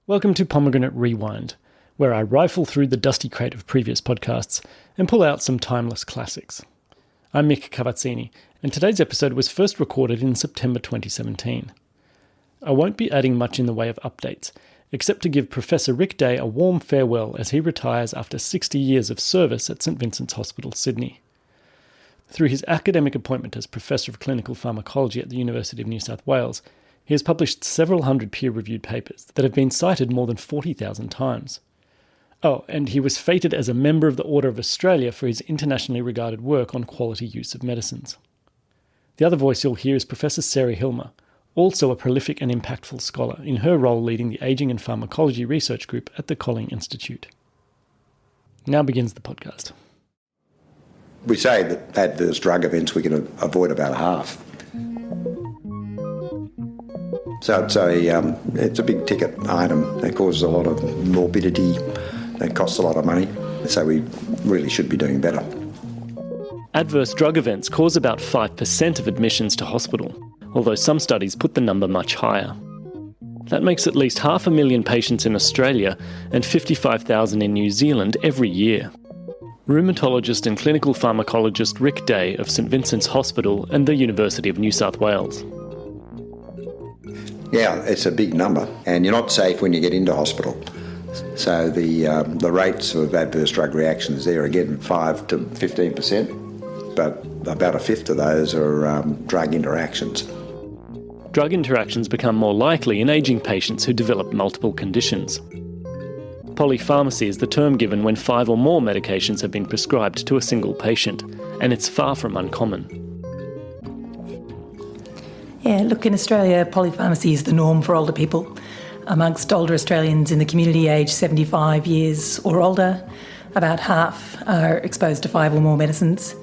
Welcome to Pomegranate Rewind, where I rifle through the dusty crate of previous podcasts and pull out some timeless classics. I'm Mick Cavazzini, and today's episode was first recorded in September 2017. I won't be adding much in the way of updates, except to give Professor Ric Day a warm farewell as he retires after 60 years of service at St Vincent's Hospital, Sydney. Through his academic appointment as Professor of Clinical Pharmacology at the University of New South Wales, he has published several hundred peer-reviewed papers that have been cited more than 40,000 times. Oh, and he was feted as a member of the Order of Australia for his internationally regarded work on quality use of medicines. The other voice you'll hear is Professor Sarah Hilmer, also a prolific and impactful scholar, in her role leading the Ageing and Pharmacology Research Group at the Colling Institute. Now begins the podcast. We say that adverse drug events we can avoid about half. So it's a big ticket item. It causes a lot of morbidity. It costs a lot of money. So we really should be doing better. Adverse drug events cause about 5% of admissions to hospital, although some studies put the number much higher. That makes at least 500,000 patients in Australia and 55,000 in New Zealand every year. Rheumatologist and clinical pharmacologist Ric Day of St Vincent's Hospital and the University of New South Wales. Yeah, it's a big number, and you're not safe when you get into hospital. So the rates of adverse drug reactions there, again, 5 to 15%, but about a fifth of those are drug interactions. Drug interactions become more likely in ageing patients who develop multiple conditions. Polypharmacy is the term given when 5 or more medications have been prescribed to a single patient, and it's far from uncommon. Yeah, look, in Australia, polypharmacy is the norm for older people. Amongst older Australians in the community aged 75 years or older, about half are exposed to 5 or more medicines,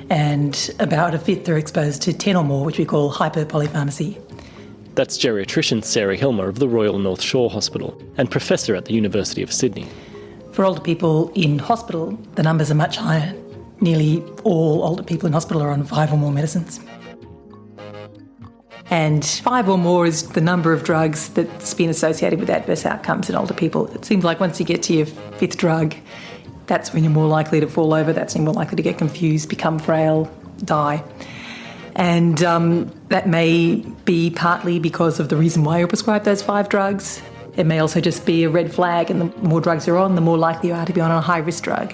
and about a fifth are exposed to 10 or more, which we call hyperpolypharmacy. That's geriatrician Sarah Hilmer of the Royal North Shore Hospital and Professor at the University of Sydney. For older people in hospital, the numbers are much higher. Nearly all older people in hospital are on 5 or more medicines. And 5 or more is the number of drugs that's been associated with adverse outcomes in older people. It seems like once you get to your 5th drug, that's when you're more likely to fall over, that's when you're more likely to get confused, become frail, die. And that may be partly because of the reason why you're prescribed those 5 drugs. It may also just be a red flag, and the more drugs you're on, the more likely you are to be on a high-risk drug.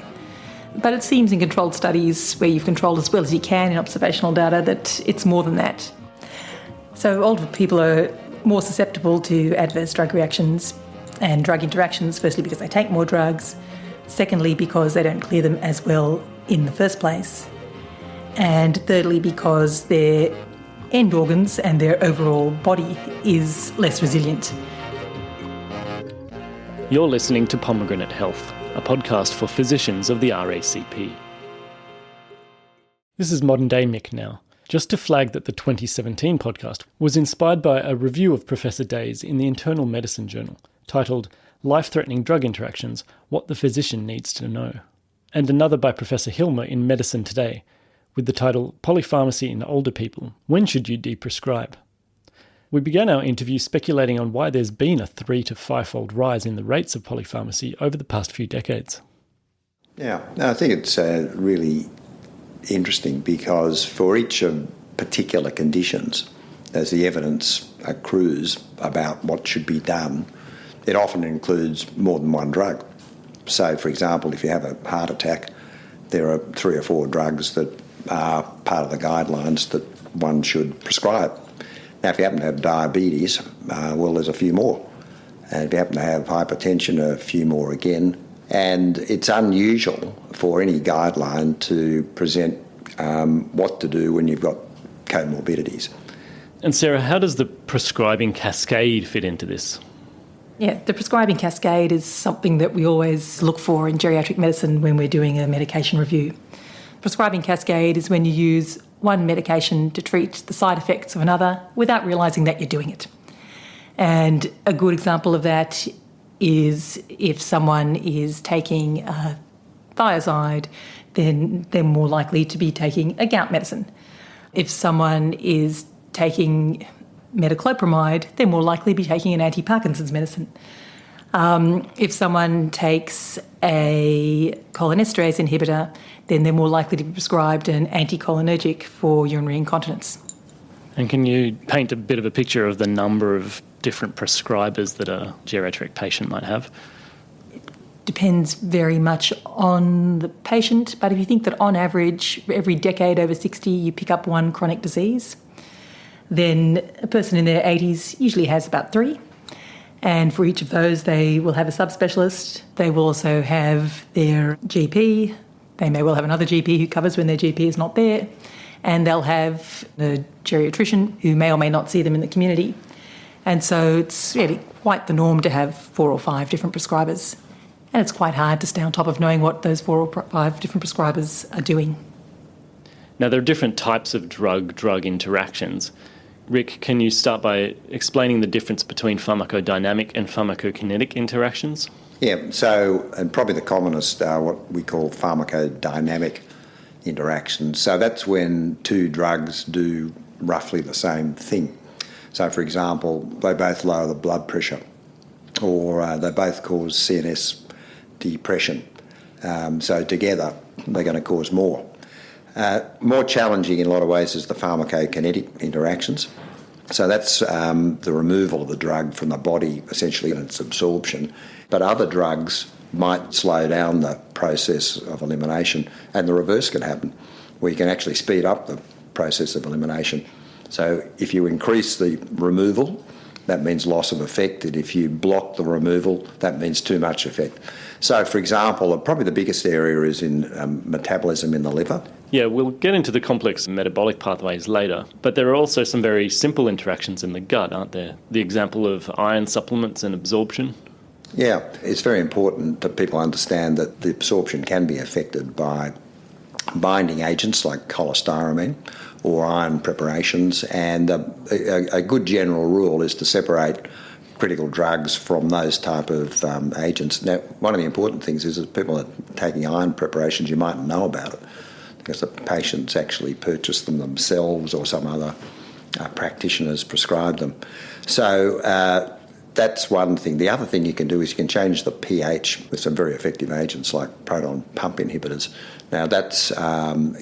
But it seems in controlled studies where you've controlled as well as you can in observational data that it's more than that. So older people are more susceptible to adverse drug reactions and drug interactions, firstly because they take more drugs, secondly because they don't clear them as well in the first place, and thirdly because their end organs and their overall body is less resilient. You're listening to Pomegranate Health, a podcast for physicians of the RACP. This is modern day Mick now. Just to flag that the 2017 podcast was inspired by a review of Professor Day's in the Internal Medicine Journal, titled Life-Threatening Drug Interactions, What the Physician Needs to Know, and another by Professor Hilmer in Medicine Today, with the title Polypharmacy in Older People, When Should You Deprescribe? We began our interview speculating on why there's been a 3 to 5-fold rise in the rates of polypharmacy over the past few decades. Yeah, I think it's really interesting because for each of particular conditions, as the evidence accrues about what should be done, it often includes more than one drug. So, for example, if you have a heart attack, there are 3 or 4 drugs that are part of the guidelines that one should prescribe. Now, if you happen to have diabetes, well, there's a few more. And if you happen to have hypertension, a few more again. And it's unusual for any guideline to present what to do when you've got comorbidities. And Sarah, how does the prescribing cascade fit into this? Yeah, the prescribing cascade is something that we always look for in geriatric medicine when we're doing a medication review. Prescribing cascade is when you use one medication to treat the side effects of another without realising that you're doing it. And a good example of that is if someone is taking thiazide, then they're more likely to be taking a gout medicine. If someone is taking metoclopramide, they're more likely to be taking an anti-Parkinson's medicine. If someone takes a cholinesterase inhibitor, then they're more likely to be prescribed an anticholinergic for urinary incontinence. And can you paint a bit of a picture of the number of different prescribers that a geriatric patient might have? Depends very much on the patient, but if you think that on average, every decade over 60, you pick up one chronic disease, then a person in their 80s usually has about 3. And for each of those, they will have a subspecialist. They will also have their GP. They may well have another GP who covers when their GP is not there. And they'll have a geriatrician who may or may not see them in the community. And so it's really quite the norm to have 4 or 5 different prescribers. And it's quite hard to stay on top of knowing what those 4 or 5 different prescribers are doing. Now, there are different types of drug-drug interactions. Ric, can you start by explaining the difference between pharmacodynamic and pharmacokinetic interactions? Yeah, so and probably the commonest are what we call pharmacodynamic interactions. So that's when 2 drugs do roughly the same thing. So, for example, they both lower the blood pressure, or they both cause CNS depression. So together, they're going to cause more. More challenging in a lot of ways is the pharmacokinetic interactions. So that's the removal of the drug from the body, essentially, and its absorption. But other drugs might slow down the process of elimination, and the reverse can happen, where you can actually speed up the process of elimination. So if you increase the removal, that means loss of effect, and if you block the removal, that means too much effect. So, for example, probably the biggest area is in metabolism in the liver. Yeah, we'll get into the complex metabolic pathways later, but there are also some very simple interactions in the gut, aren't there? The example of iron supplements and absorption. Yeah, it's very important that people understand that the absorption can be affected by binding agents like cholestyramine or iron preparations, and a good general rule is to separate critical drugs from those type of agents. Now, one of the important things is that people are taking iron preparations, you might know about it because the patients actually purchase them themselves or some other practitioners prescribe them. So that's one thing. The other thing you can do is you can change the pH with some very effective agents like proton pump inhibitors. Now that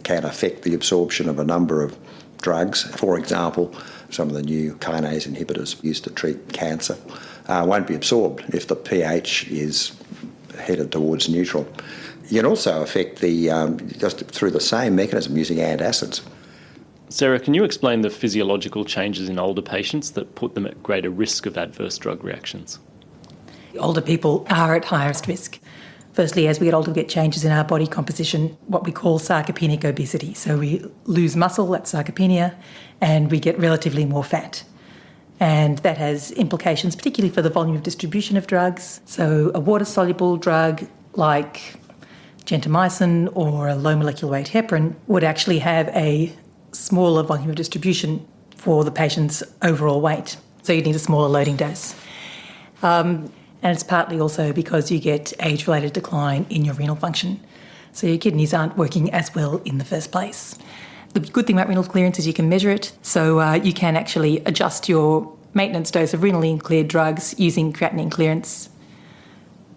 can affect the absorption of a number of drugs. For example, some of the new kinase inhibitors used to treat cancer won't be absorbed if the pH is headed towards neutral. You can also affect the just through the same mechanism using antacids. Sarah, can you explain the physiological changes in older patients that put them at greater risk of adverse drug reactions? Older people are at highest risk. Firstly, as we get older, we get changes in our body composition, what we call sarcopenic obesity. So we lose muscle, that's sarcopenia, and we get relatively more fat. And that has implications, particularly for the volume of distribution of drugs. So a water-soluble drug like gentamicin or a low molecular weight heparin would actually have a smaller volume of distribution for the patient's overall weight. So you need a smaller loading dose. And it's partly also because you get age-related decline in your renal function. So your kidneys aren't working as well in the first place. The good thing about renal clearance is you can measure it. So you can actually adjust your maintenance dose of renally cleared drugs using creatinine clearance.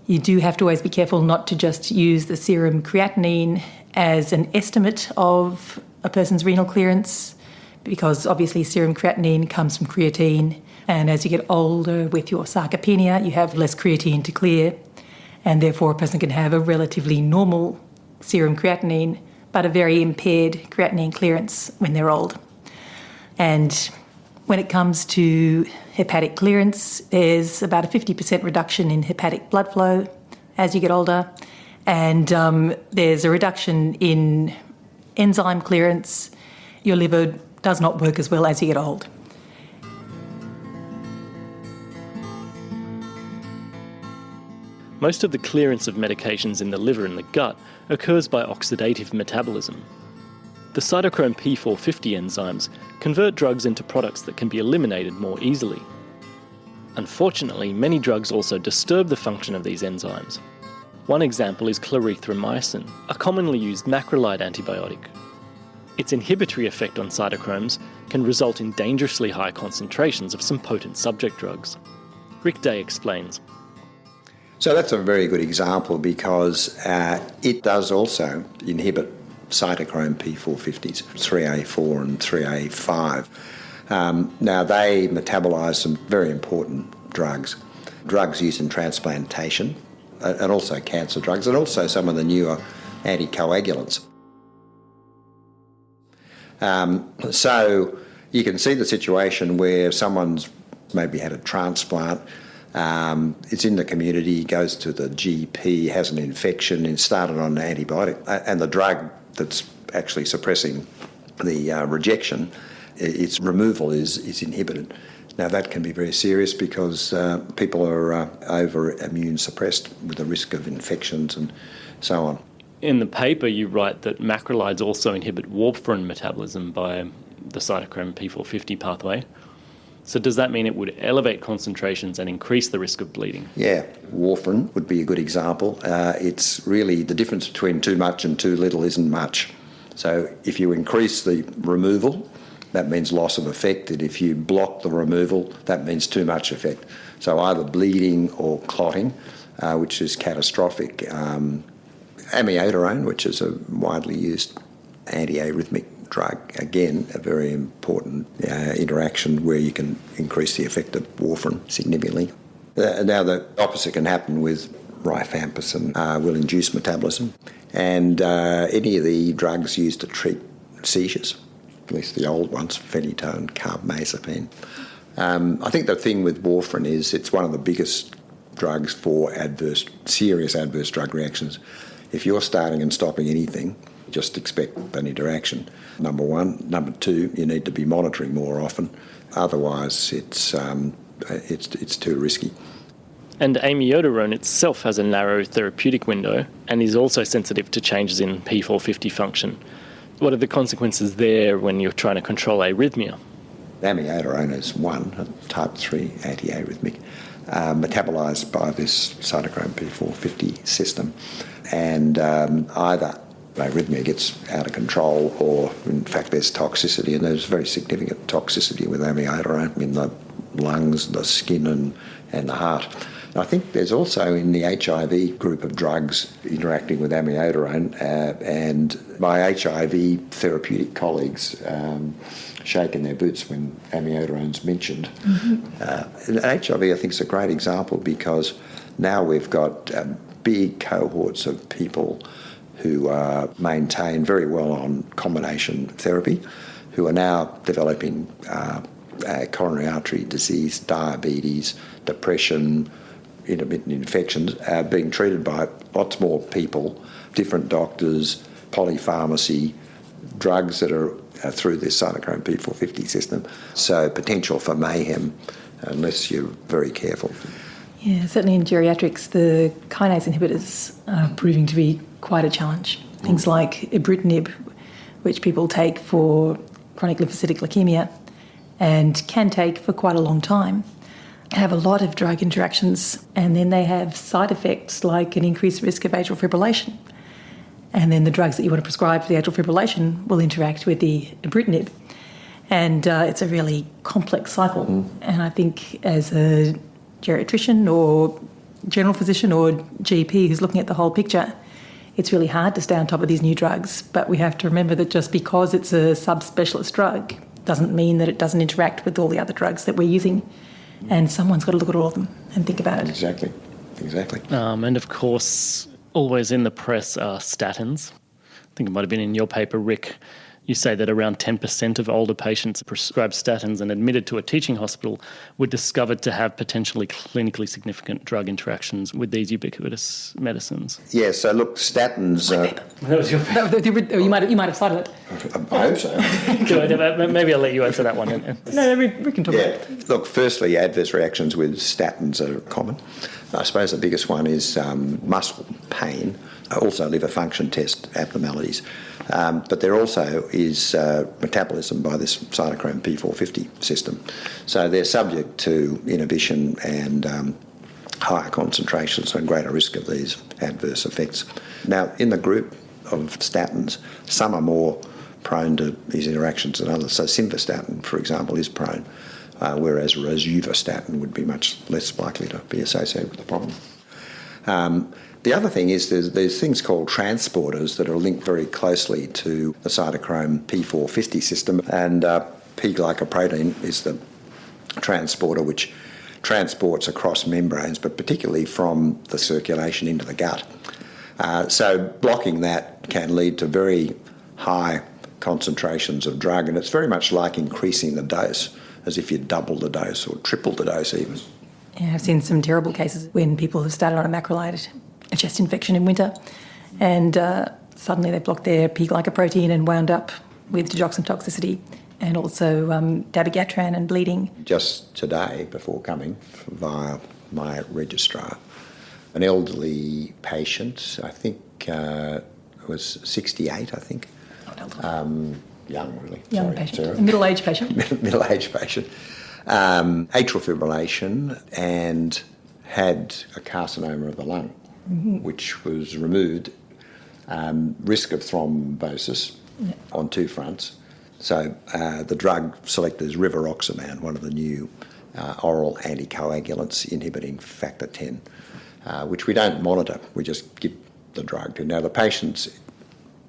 You do have to always be careful not to just use the serum creatinine as an estimate of a person's renal clearance, because obviously serum creatinine comes from creatine, and as you get older with your sarcopenia, you have less creatine to clear, and therefore a person can have a relatively normal serum creatinine, but a very impaired creatinine clearance when they're old. And when it comes to hepatic clearance, there's about a 50% reduction in hepatic blood flow as you get older, and there's a reduction in enzyme clearance. Your liver does not work as well as you get old. Most of the clearance of medications in the liver and the gut occurs by oxidative metabolism. The Cytochrome P450 enzymes convert drugs into products that can be eliminated more easily. Unfortunately, many drugs also disturb the function of these enzymes. One example is clarithromycin, a commonly used macrolide antibiotic. Its inhibitory effect on cytochromes can result in dangerously high concentrations of some potent subject drugs. Ric Day explains. So that's a very good example because it does also inhibit cytochrome P450s, 3A4 and 3A5. Now, they metabolize some very important drugs used in transplantation, and also cancer drugs, and also some of the newer anticoagulants. So you can see the situation where someone's maybe had a transplant, it's in the community, goes to the GP, has an infection, and started on an antibiotic, and the drug that's actually suppressing the rejection, its removal is inhibited. Now, that can be very serious because people are over-immune suppressed with the risk of infections and so on. In the paper, you write that macrolides also inhibit warfarin metabolism by the cytochrome P450 pathway. So does that mean it would elevate concentrations and increase the risk of bleeding? Yeah, warfarin would be a good example. It's really the difference between too much and too little isn't much. So if you increase the removal, that means loss of effect, and if you block the removal, that means too much effect. So either bleeding or clotting, which is catastrophic. Amiodarone, which is a widely used antiarrhythmic drug, again, a very important interaction where you can increase the effect of warfarin significantly. Now, the opposite can happen with rifampicin, will induce metabolism, and any of the drugs used to treat seizures, at least the old ones, phenytoin, carbamazepine. I think the thing with warfarin is it's one of the biggest drugs for serious adverse drug reactions. If you're starting and stopping anything, just expect an interaction, number one. Number two, you need to be monitoring more often. Otherwise, it's too risky. And amiodarone itself has a narrow therapeutic window and is also sensitive to changes in P450 function. What are the consequences there when you're trying to control arrhythmia? Amiodarone is one, a type 3 antiarrhythmic, metabolised by this cytochrome P450 system. And either arrhythmia gets out of control or, in fact, there's toxicity, and there's very significant toxicity with amiodarone in the lungs, the skin and the heart. I think there's also in the HIV group of drugs interacting with amiodarone, and my HIV therapeutic colleagues shaking their boots when amiodarone's mentioned. Mm-hmm. HIV, I think, is a great example because now we've got big cohorts of people who are maintained very well on combination therapy, who are now developing coronary artery disease, diabetes, depression, intermittent infections, being treated by lots more people, different doctors, polypharmacy, drugs that are through this cytochrome P450 system. So potential for mayhem unless you're very careful. Yeah, certainly in geriatrics, the kinase inhibitors are proving to be quite a challenge. Things like ibrutinib, which people take for chronic lymphocytic leukemia and can take for quite a long time, have a lot of drug interactions, and then they have side effects like an increased risk of atrial fibrillation. And then the drugs that you want to prescribe for the atrial fibrillation will interact with the ibrutinib. And it's a really complex cycle. And I think as a geriatrician or general physician or GP who's looking at the whole picture, it's really hard to stay on top of these new drugs. But we have to remember that just because it's a subspecialist drug doesn't mean that it doesn't interact with all the other drugs that we're using. And someone's got to look at all of them and think about it. Exactly. And of course, always in the press are statins. I think it might have been in your paper, Ric. You say that around 10% of older patients prescribed statins and admitted to a teaching hospital were discovered to have potentially clinically significant drug interactions with these ubiquitous medicines. Yeah, so look, statins... That was your paper. You might have cited it. I hope so. Maybe I'll let you answer that one. No, we can talk about it. Look, firstly, adverse reactions with statins are common. I suppose the biggest one is muscle pain, also liver function test abnormalities. But there also is metabolism by this cytochrome P450 system. So they're subject to inhibition and higher concentrations and greater risk of these adverse effects. Now, in the group of statins, some are more prone to these interactions than others. So simvastatin, for example, is prone, whereas rosuvastatin would be much less likely to be associated with the problem. The other thing is there's things called transporters that are linked very closely to the cytochrome P450 system, and P-glycoprotein is the transporter which transports across membranes, but particularly from the circulation into the gut. So blocking that can lead to very high concentrations of drug, and it's very much like increasing the dose, as if you double the dose or triple the dose even. Yeah, I've seen some terrible cases when people have started on a macrolide, a chest infection in winter, and suddenly they blocked their P-glycoprotein and wound up with digoxin toxicity and also dabigatran and bleeding. Just today, before coming, via my registrar, an elderly patient, I think was 68, I think. Young, really. Young Sorry, patient. Sarah. A middle-aged patient. Middle-aged patient. Atrial fibrillation and had a carcinoma of the lung, which was removed. Risk of thrombosis on two fronts. So the drug selected is rivaroxaban, one of the new oral anticoagulants inhibiting factor 10, which we don't monitor. We just give the drug to. Now, the patient's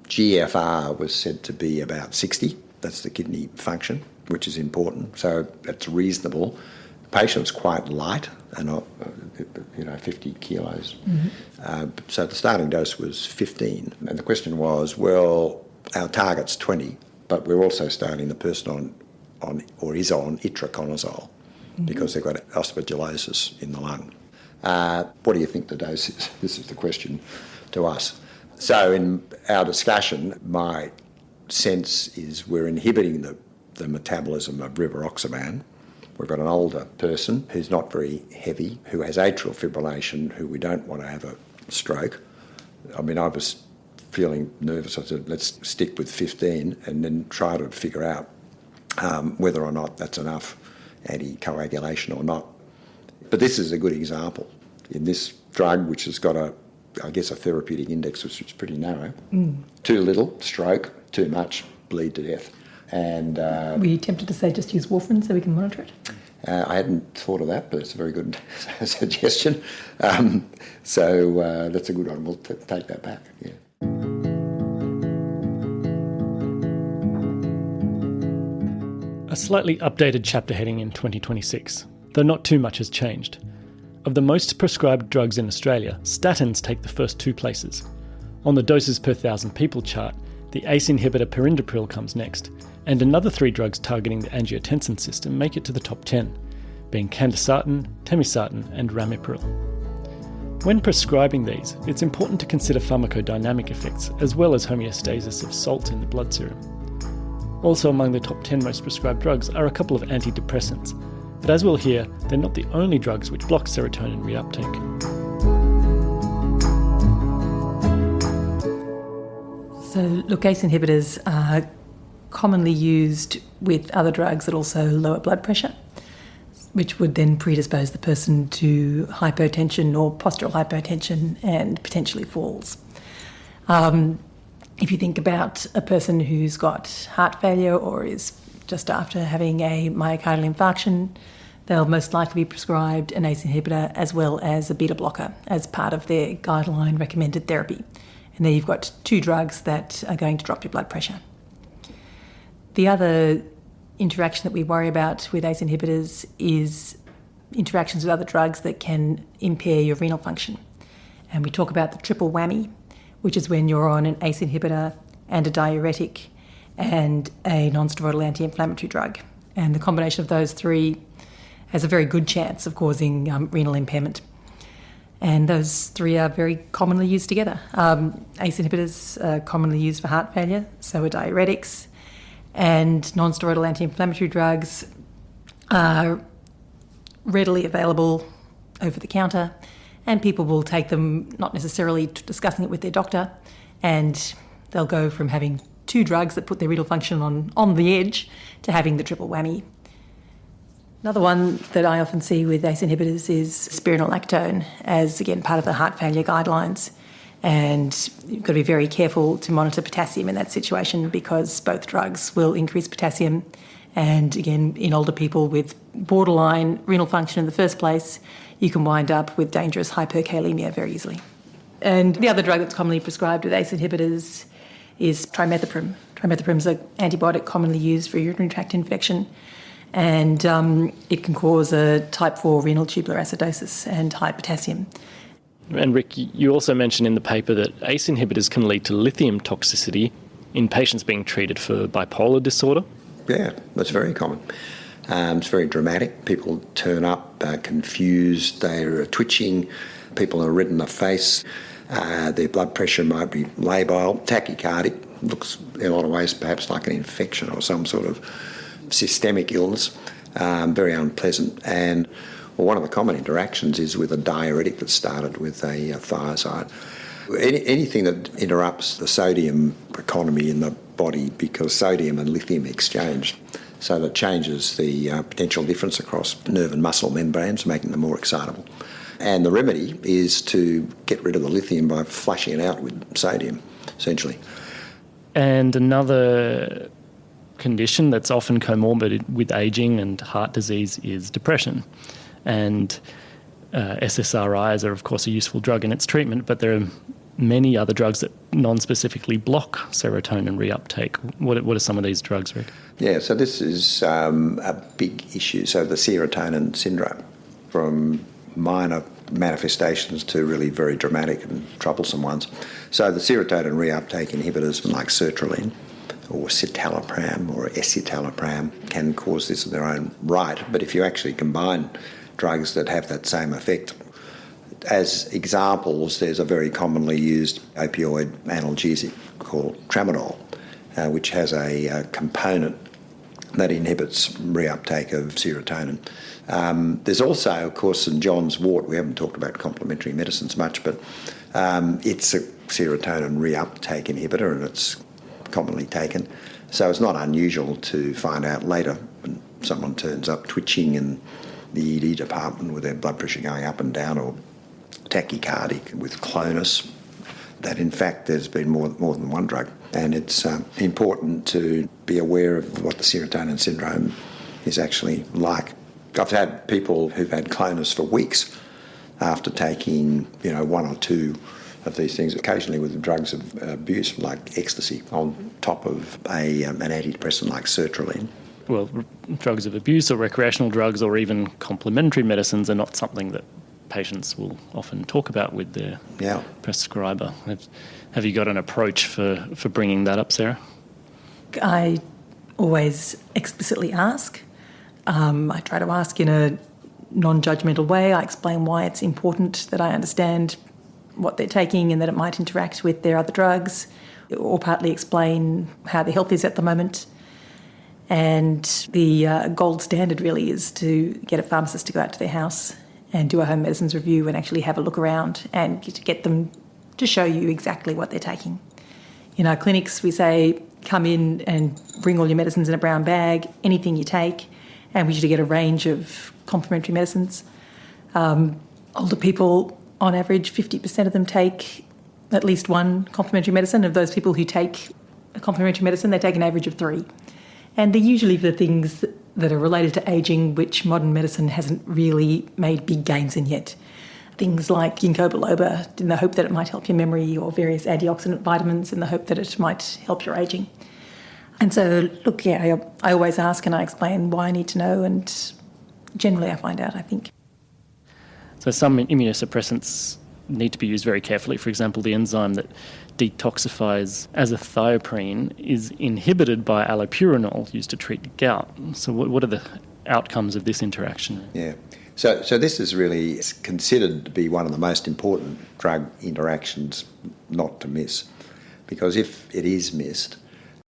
GFR was said to be about 60. That's the kidney function, which is important. So that's reasonable. The patient's quite light, and 50 kilos. So the starting dose was 15. And the question was, well, our target's 20, but we're also starting the person on itraconazole because they've got aspergillosis in the lung. What do you think the dose is? This is the question to us. So in our discussion, my sense is we're inhibiting the metabolism of rivaroxaban. We've got an older person who's not very heavy, who has atrial fibrillation, who we don't want to have a stroke. I mean, I was feeling nervous. I said, let's stick with 15 and then try to figure out whether or not that's enough anticoagulation or not. But this is a good example. In this drug, which has got a therapeutic index which is pretty narrow, too little, stroke, too much, bleed to death. And were you tempted to say just use warfarin so we can monitor it? I hadn't thought of that, but it's a very good suggestion. So that's a good one. We'll take that back. Yeah. A slightly updated chapter heading in 2026, though not too much has changed. Of the most prescribed drugs in Australia, statins take the first 2 places. On the doses per 1,000 people chart, the ACE inhibitor perindopril comes next, and another 3 drugs targeting the angiotensin system make it to the top 10, being candesartan, temesartan and ramipril. When prescribing these, it's important to consider pharmacodynamic effects as well as homeostasis of salt in the blood serum. Also among the top 10 most prescribed drugs are a couple of antidepressants, but as we'll hear, they're not the only drugs which block serotonin reuptake. So, look, ACE inhibitors are commonly used with other drugs that also lower blood pressure, which would then predispose the person to hypotension or postural hypotension and potentially falls. If you think about a person who's got heart failure or is just after having a myocardial infarction, they'll most likely be prescribed an ACE inhibitor as well as a beta blocker as part of their guideline recommended therapy. And there you've got 2 drugs that are going to drop your blood pressure. The other interaction that we worry about with ACE inhibitors is interactions with other drugs that can impair your renal function. And we talk about the triple whammy, which is when you're on an ACE inhibitor and a diuretic and a non-steroidal anti-inflammatory drug. And the combination of those 3 has a very good chance of causing renal impairment. And those 3 are very commonly used together. ACE inhibitors are commonly used for heart failure, so are diuretics, and non-steroidal anti-inflammatory drugs are readily available over the counter, and people will take them not necessarily discussing it with their doctor, and they'll go from having 2 drugs that put their renal function on the edge to having the triple whammy. Another one that I often see with ACE inhibitors is spironolactone as, again, part of the heart failure guidelines. And you've got to be very careful to monitor potassium in that situation because both drugs will increase potassium. And again, in older people with borderline renal function in the first place, you can wind up with dangerous hyperkalemia very easily. And the other drug that's commonly prescribed with ACE inhibitors is trimethoprim. Trimethoprim is an antibiotic commonly used for urinary tract infection, and it can cause a type 4 renal tubular acidosis and high potassium. And Ric, you also mentioned in the paper that ACE inhibitors can lead to lithium toxicity in patients being treated for bipolar disorder. Yeah, that's very common. It's very dramatic. People turn up confused, they're twitching, people are red in the face, their blood pressure might be labile, tachycardic, looks in a lot of ways perhaps like an infection or some sort of systemic illness, very unpleasant. And one of the common interactions is with a diuretic that started with a thiazide. Anything that interrupts the sodium economy in the body, because sodium and lithium exchange, so that changes the potential difference across nerve and muscle membranes, making them more excitable. And the remedy is to get rid of the lithium by flushing it out with sodium, essentially. And another condition that's often comorbid with ageing and heart disease is depression. And SSRIs are, of course, a useful drug in its treatment, but there are many other drugs that non-specifically block serotonin reuptake. What are some of these drugs, Ric? Yeah, so this is a big issue. So the serotonin syndrome, from minor manifestations to really very dramatic and troublesome ones. So the serotonin reuptake inhibitors like sertraline or citalopram or escitalopram can cause this in their own right, but if you actually combine drugs that have that same effect, as examples, there's a very commonly used opioid analgesic called tramadol, which has a component that inhibits reuptake of serotonin. There's also, of course, St John's wort. We haven't talked about complementary medicines much, but it's a serotonin reuptake inhibitor and it's commonly taken. So it's not unusual to find out later when someone turns up twitching in the ED department with their blood pressure going up and down, or tachycardic with clonus, that in fact there's been more than one drug. And it's important to be aware of what the serotonin syndrome is actually like. I've had people who've had clonus for weeks after taking, one or two of these things, occasionally with drugs of abuse like ecstasy on top of an antidepressant like sertraline. Well, drugs of abuse or recreational drugs or even complementary medicines are not something that patients will often talk about with their prescriber. Have you got an approach for bringing that up, Sarah? I always explicitly ask. I try to ask in a non-judgmental way. I explain why it's important that I understand what they're taking and that it might interact with their other drugs, or partly explain how their health is at the moment. And the gold standard really is to get a pharmacist to go out to their house and do a home medicines review and actually have a look around and to get them to show you exactly what they're taking. In our clinics, we say, come in and bring all your medicines in a brown bag, anything you take, and we usually get a range of complementary medicines. Older people, on average, 50% of them take at least one complementary medicine. Of those people who take a complementary medicine, they take an average of 3. And they're usually for things that are related to ageing, which modern medicine hasn't really made big gains in yet. Things like ginkgo biloba in the hope that it might help your memory, or various antioxidant vitamins in the hope that it might help your ageing. And so, look, I always ask and I explain why I need to know, and generally I find out, I think. So some immunosuppressants need to be used very carefully. For example, the enzyme that detoxifies azathioprine is inhibited by allopurinol used to treat gout. So what are the outcomes of this interaction? Yeah. So this is really considered to be one of the most important drug interactions not to miss, because if it is missed,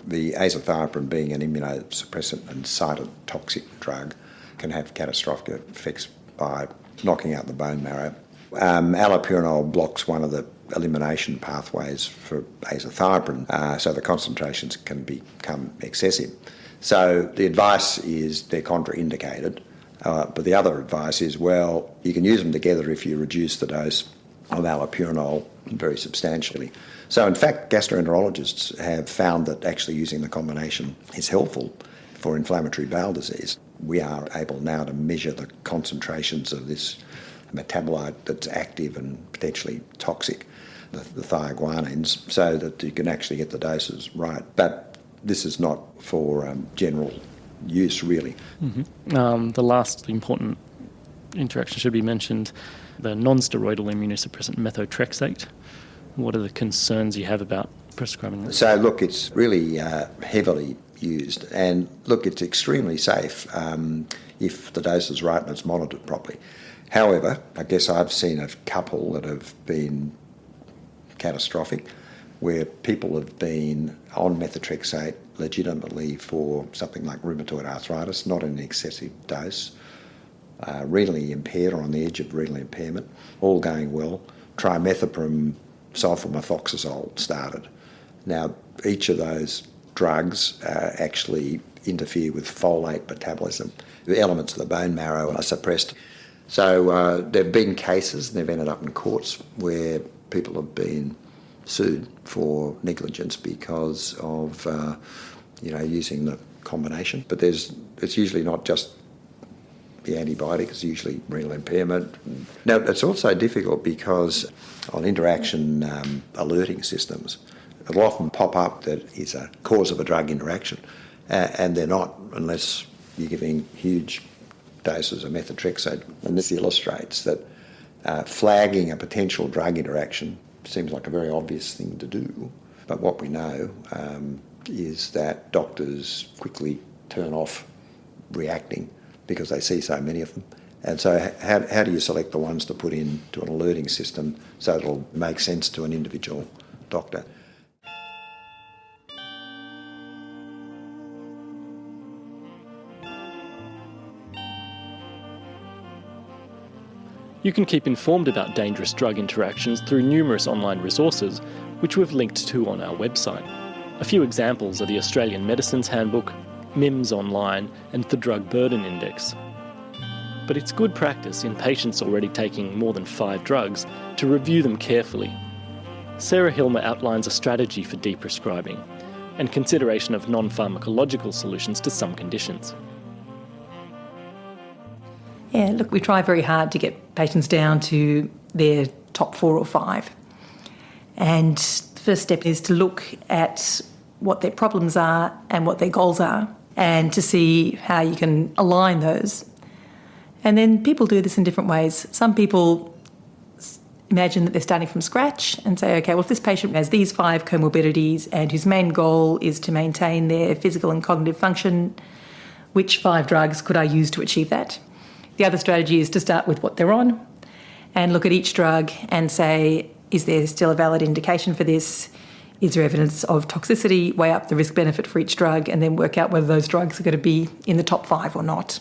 the azathioprine, being an immunosuppressant and cytotoxic drug, can have catastrophic effects by knocking out the bone marrow. Allopurinol blocks one of the elimination pathways for azathioprine, so the concentrations can become excessive. So the advice is they're contraindicated, but the other advice is, well, you can use them together if you reduce the dose of allopurinol very substantially. So in fact, gastroenterologists have found that actually using the combination is helpful for inflammatory bowel disease. We are able now to measure the concentrations of this metabolite that's active and potentially toxic, the thioguanines, so that you can actually get the doses right. But this is not for general use, really. Mm-hmm. The last important interaction should be mentioned, the non-steroidal immunosuppressant methotrexate. What are the concerns you have about prescribing that? So, look, it's really heavily used, and look, it's extremely safe if the dose is right and it's monitored properly. However, I guess I've seen a couple that have been catastrophic, where people have been on methotrexate legitimately for something like rheumatoid arthritis, not in an excessive dose, renally impaired or on the edge of renal impairment, all going well. Trimethoprim sulfamethoxazole started. Now, each of those drugs actually interfere with folate metabolism. The elements of the bone marrow are suppressed. So there have been cases, and they've ended up in courts, where people have been sued for negligence because of using the combination. But it's usually not just the antibiotic, it's usually renal impairment. Now, it's also difficult because on interaction alerting systems, it'll often pop up that it's a cause of a drug interaction, and they're not unless you're giving huge doses of methotrexate. And this illustrates that flagging a potential drug interaction seems like a very obvious thing to do. But what we know is that doctors quickly turn off reacting because they see so many of them. And so how do you select the ones to put into an alerting system so it'll make sense to an individual doctor? You can keep informed about dangerous drug interactions through numerous online resources, which we've linked to on our website. A few examples are the Australian Medicines Handbook, MIMS Online, and the Drug Burden Index. But it's good practice in patients already taking more than 5 drugs to review them carefully. Sarah Hilmer outlines a strategy for deprescribing and consideration of non-pharmacological solutions to some conditions. Yeah, look, we try very hard to get patients down to their top 4 or 5. And the first step is to look at what their problems are and what their goals are, and to see how you can align those. And then people do this in different ways. Some people imagine that they're starting from scratch and say, okay, well, if this patient has these 5 comorbidities and whose main goal is to maintain their physical and cognitive function, which 5 drugs could I use to achieve that? The other strategy is to start with what they're on and look at each drug and say, is there still a valid indication for this? Is there evidence of toxicity? Weigh up the risk-benefit for each drug and then work out whether those drugs are going to be in the top 5 or not.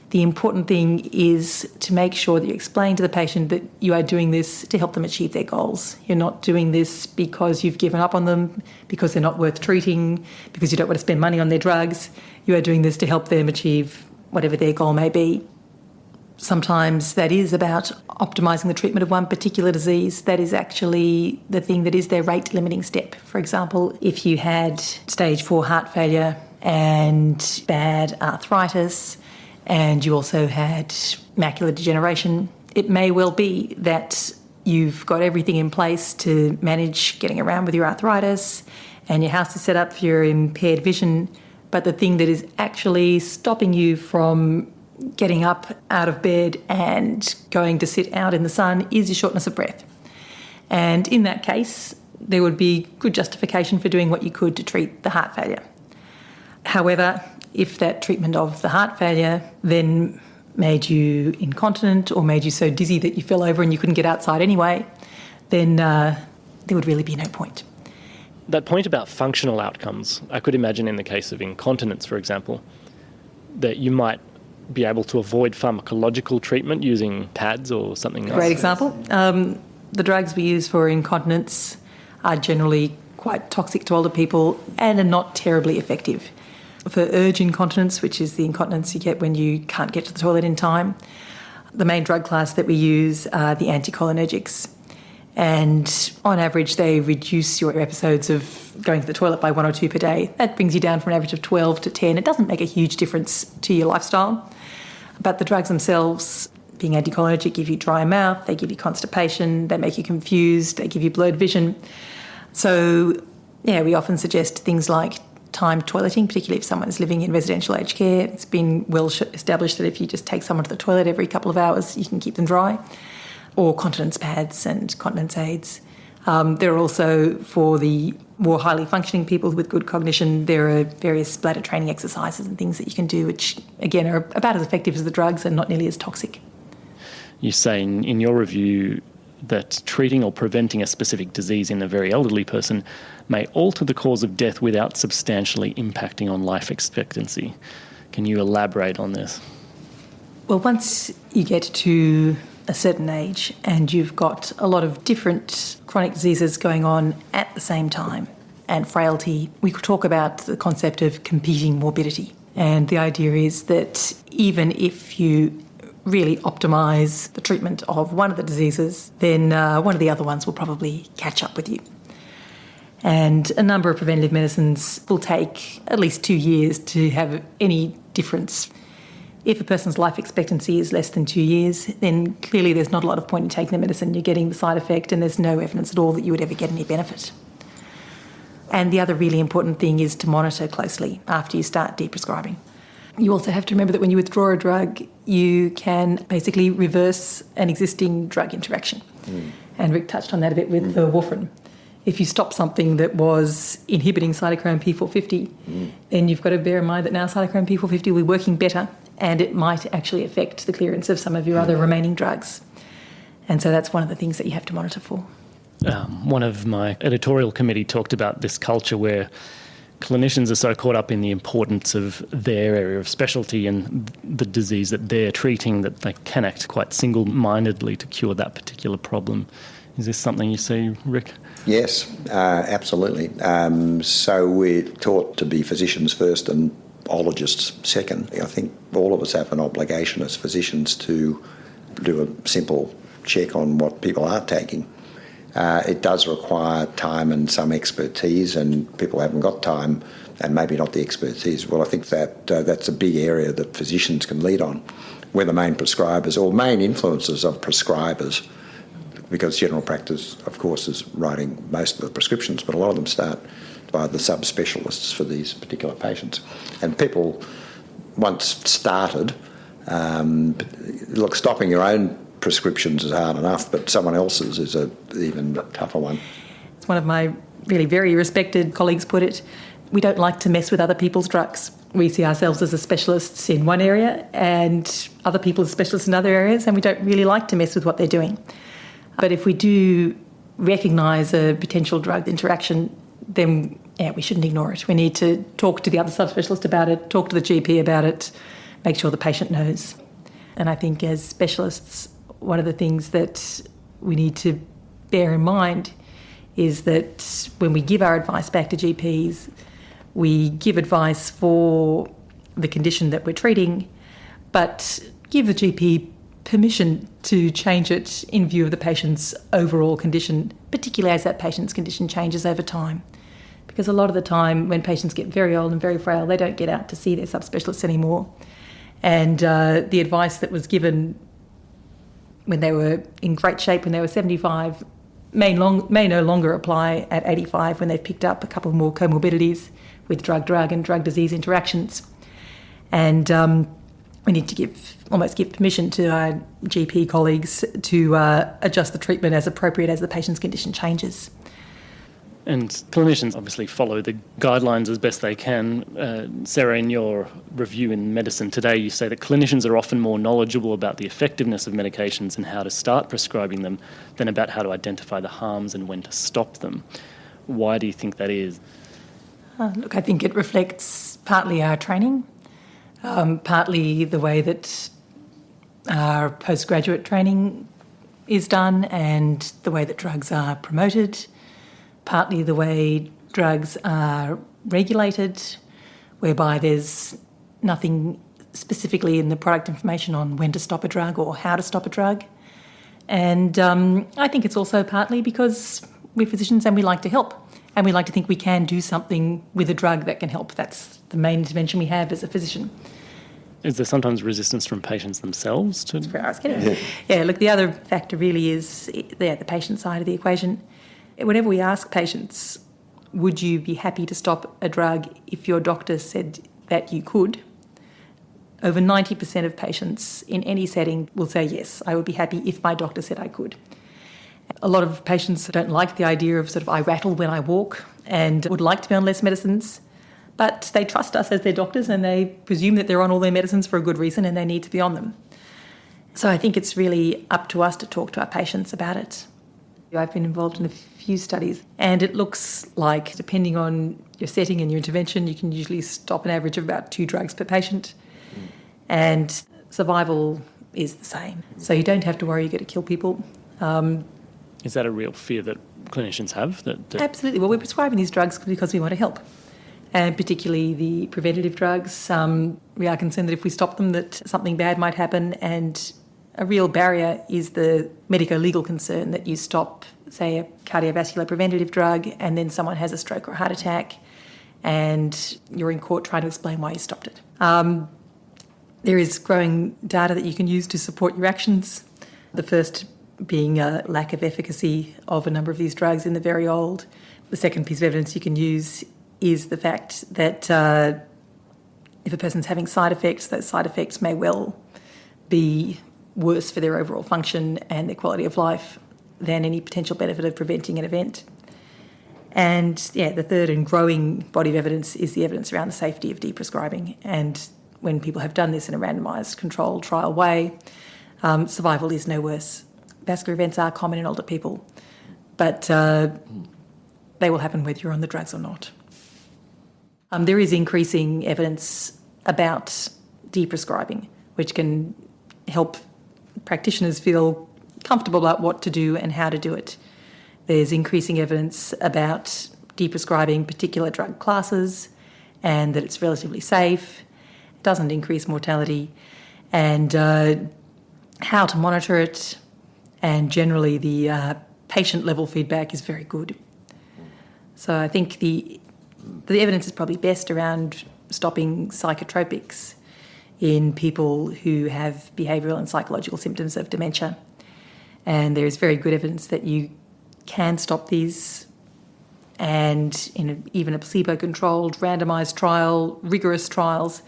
The important thing is to make sure that you explain to the patient that you are doing this to help them achieve their goals. You're not doing this because you've given up on them, because they're not worth treating, because you don't want to spend money on their drugs. You are doing this to help them achieve whatever their goal may be. Sometimes that is about optimising the treatment of one particular disease. That is actually the thing that is their rate-limiting step. For example, if you had stage 4 heart failure and bad arthritis, and you also had macular degeneration, it may well be that you've got everything in place to manage getting around with your arthritis and your house is set up for your impaired vision, but the thing that is actually stopping you from getting up out of bed and going to sit out in the sun is your shortness of breath. And in that case, there would be good justification for doing what you could to treat the heart failure. However, if that treatment of the heart failure then made you incontinent or made you so dizzy that you fell over and you couldn't get outside anyway, then there would really be no point. That point about functional outcomes, I could imagine in the case of incontinence, for example, that you might be able to avoid pharmacological treatment using pads or something else. Great example. The drugs we use for incontinence are generally quite toxic to older people and are not terribly effective. For urge incontinence, which is the incontinence you get when you can't get to the toilet in time, the main drug class that we use are the anticholinergics. And on average, they reduce your episodes of going to the toilet by 1 or 2 per day. That brings you down from an average of 12 to 10. It doesn't make a huge difference to your lifestyle. But the drugs themselves being anticholinergic, give you dry mouth, they give you constipation, they make you confused, they give you blurred vision. So, we often suggest things like timed toileting, particularly if someone is living in residential aged care. It's been well established that if you just take someone to the toilet every couple of hours, you can keep them dry. Or continence pads and continence aids. There are also, for the more highly functioning people with good cognition, there are various bladder training exercises and things that you can do, which, again, are about as effective as the drugs and not nearly as toxic. You say in your review that treating or preventing a specific disease in a very elderly person may alter the cause of death without substantially impacting on life expectancy. Can you elaborate on this? Well, once you get to a certain age and you've got a lot of different chronic diseases going on at the same time and frailty, we could talk about the concept of competing morbidity. And the idea is that even if you really optimise the treatment of one of the diseases, then one of the other ones will probably catch up with you. And a number of preventative medicines will take at least 2 years to have any difference. If a person's life expectancy is less than 2 years, then clearly there's not a lot of point in taking the medicine. You're getting the side effect and there's no evidence at all that you would ever get any benefit. And the other really important thing is to monitor closely after you start deprescribing. You also have to remember that when you withdraw a drug, you can basically reverse an existing drug interaction. And Ric touched on that a bit with the warfarin. If you stop something that was inhibiting cytochrome P450, then you've got to bear in mind that now cytochrome P450 will be working better and it might actually affect the clearance of some of your other remaining drugs. And so that's one of the things that you have to monitor for. One of my editorial committee talked about this culture where clinicians are so caught up in the importance of their area of specialty and the disease that they're treating that they can act quite single-mindedly to cure that particular problem. Is this something you see, Ric? Yes, absolutely. So we're taught to be physicians first and ologists second. I think all of us have an obligation as physicians to do a simple check on what people are taking. It does require time and some expertise, and people haven't got time and maybe not the expertise. Well, I think that that's a big area that physicians can lead on. We're the main prescribers or main influencers of prescribers, because general practice, of course, is writing most of the prescriptions, but a lot of them start by the subspecialists for these particular patients. And people, once started, stopping your own prescriptions is hard enough, but someone else's is an even tougher one. It's one of my really very respected colleagues put it, we don't like to mess with other people's drugs. We see ourselves as the specialists in one area and other people as specialists in other areas, and we don't really like to mess with what they're doing. But if we do recognise a potential drug interaction, then we shouldn't ignore it. We need to talk to the other subspecialist about it, talk to the GP about it, make sure the patient knows. And I think as specialists, one of the things that we need to bear in mind is that when we give our advice back to GPs, we give advice for the condition that we're treating, but give the GP permission to change it in view of the patient's overall condition, particularly as that patient's condition changes over time. Because a lot of the time when patients get very old and very frail, they don't get out to see their subspecialists anymore. And the advice that was given when they were in great shape when they were 75 may no longer apply at 85 when they've picked up a couple more comorbidities with drug-drug and drug-disease interactions. And we need to almost give permission to our GP colleagues to adjust the treatment as appropriate as the patient's condition changes. And clinicians obviously follow the guidelines as best they can. Sarah, in your review in Medicine Today, you say that clinicians are often more knowledgeable about the effectiveness of medications and how to start prescribing them than about how to identify the harms and when to stop them. Why do you think that is? Look, I think it reflects partly our training, partly the way that our postgraduate training is done and the way that drugs are promoted, partly the way drugs are regulated, whereby there's nothing specifically in the product information on when to stop a drug or how to stop a drug. And I think it's also partly because we're physicians and we like to help, and we like to think we can do something with a drug that can help. That's the main intervention we have as a physician. Is there sometimes resistance from patients themselves to? That's where I was getting. Yeah, look, the other factor really is the patient side of the equation. Whenever we ask patients, would you be happy to stop a drug if your doctor said that you could? Over 90% of patients in any setting will say, yes, I would be happy if my doctor said I could. A lot of patients don't like the idea of I rattle when I walk and would like to be on less medicines, but they trust us as their doctors and they presume that they're on all their medicines for a good reason and they need to be on them. So I think it's really up to us to talk to our patients about it. I've been involved in a few studies and it looks like, depending on your setting and your intervention, you can usually stop an average of about 2 drugs per patient. And survival is the same. So you don't have to worry you're going to kill people. Is that a real fear that clinicians have? Absolutely. Well, we're prescribing these drugs because we want to help. And particularly the preventative drugs. We are concerned that if we stop them, that something bad might happen. And a real barrier is the medico-legal concern that you stop, say, a cardiovascular preventative drug and then someone has a stroke or a heart attack and you're in court trying to explain why you stopped it. There is growing data that you can use to support your actions. The first being a lack of efficacy of a number of these drugs in the very old. The second piece of evidence you can use is the fact that if a person's having side effects, those side effects may well be worse for their overall function and their quality of life than any potential benefit of preventing an event. And the third and growing body of evidence is the evidence around the safety of deprescribing. And when people have done this in a randomised controlled trial way, survival is no worse. Vascular events are common in older people, but they will happen whether you're on the drugs or not. There is increasing evidence about deprescribing, which can help practitioners feel comfortable about what to do and how to do it. There's increasing evidence about deprescribing particular drug classes and that it's relatively safe, doesn't increase mortality, and how to monitor it, and generally the patient-level feedback is very good. So I think the evidence is probably best around stopping psychotropics in people who have behavioural and psychological symptoms of dementia. And there is very good evidence that you can stop these, and in even a placebo-controlled, randomised trial, rigorous trials,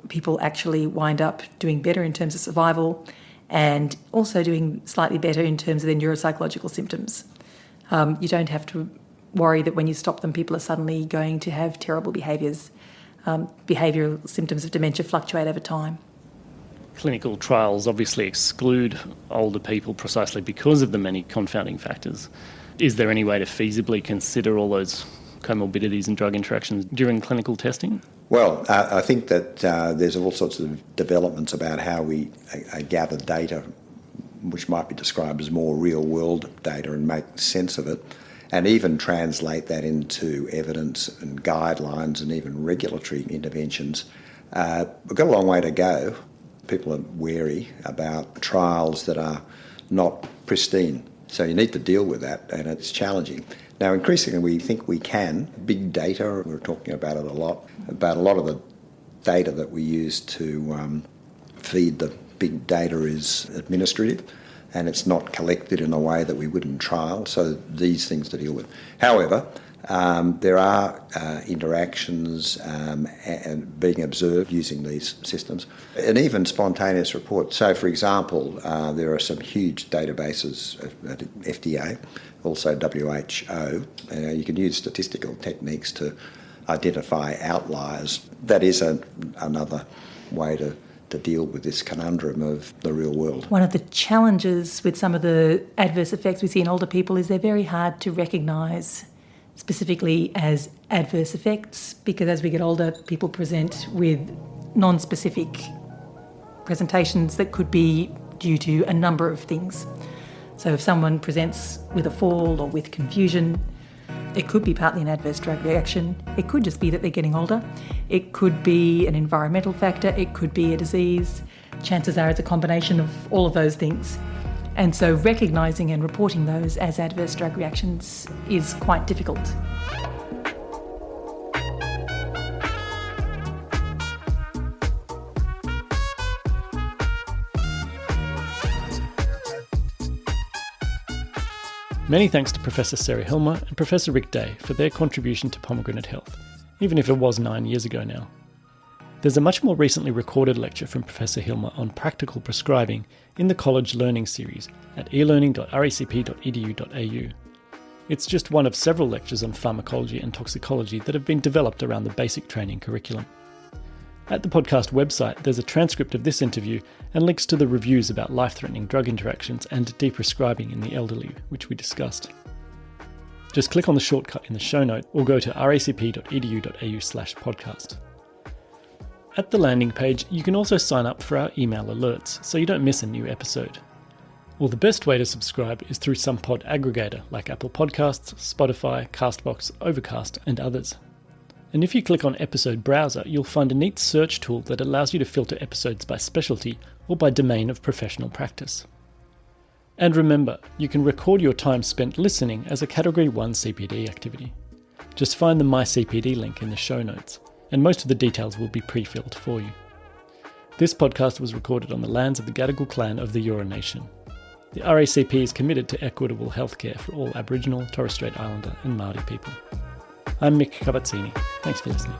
people actually wind up doing better in terms of survival and also doing slightly better in terms of their neuropsychological symptoms. You don't have to worry that when you stop them, people are suddenly going to have terrible behaviours. Behavioural symptoms of dementia fluctuate over time. Clinical trials obviously exclude older people precisely because of the many confounding factors. Is there any way to feasibly consider all those comorbidities and drug interactions during clinical testing? Well, I think that there's all sorts of developments about how we gather data, which might be described as more real-world data, and make sense of it, and even translate that into evidence and guidelines and even regulatory interventions. We've got a long way to go. People are wary about trials that are not pristine. So you need to deal with that, and it's challenging. Now, increasingly, we think we can. Big data, we're talking about it a lot, about a lot of the data that we use to feed the big data is administrative, and it's not collected in a way that we would in trial, so these things to deal with. However, there are interactions and being observed using these systems, and even spontaneous reports. So, for example, there are some huge databases at FDA, also WHO. You can use statistical techniques to identify outliers. That is another way to deal with this conundrum of the real world. One of the challenges with some of the adverse effects we see in older people is they're very hard to recognise specifically as adverse effects, because as we get older, people present with non-specific presentations that could be due to a number of things. So if someone presents with a fall or with confusion, it could be partly an adverse drug reaction. It could just be that they're getting older. It could be an environmental factor. It could be a disease. Chances are it's a combination of all of those things. And so recognising and reporting those as adverse drug reactions is quite difficult. Many thanks to Professor Sarah Hilmer and Professor Ric for their contribution to pomegranate health, even if it was 9 years ago now. There's a much more recently recorded lecture from Professor Hilmer on practical prescribing in the College Learning series at elearning.racp.edu.au. It's just one of several lectures on pharmacology and toxicology that have been developed around the basic training curriculum. At the podcast website, there's a transcript of this interview and links to the reviews about life-threatening drug interactions and deprescribing in the elderly, which we discussed. Just click on the shortcut in the show note or go to racp.edu.au/podcast. At the landing page, you can also sign up for our email alerts so you don't miss a new episode. Well, the best way to subscribe is through some pod aggregator like Apple Podcasts, Spotify, Castbox, Overcast, and others. And if you click on Episode Browser, you'll find a neat search tool that allows you to filter episodes by specialty or by domain of professional practice. And remember, you can record your time spent listening as a Category 1 CPD activity. Just find the My CPD link in the show notes, and most of the details will be pre-filled for you. This podcast was recorded on the lands of the Gadigal clan of the Eora Nation. The RACP is committed to equitable healthcare for all Aboriginal, Torres Strait Islander and Māori people. I'm Mick Cavazzini. Thanks for listening.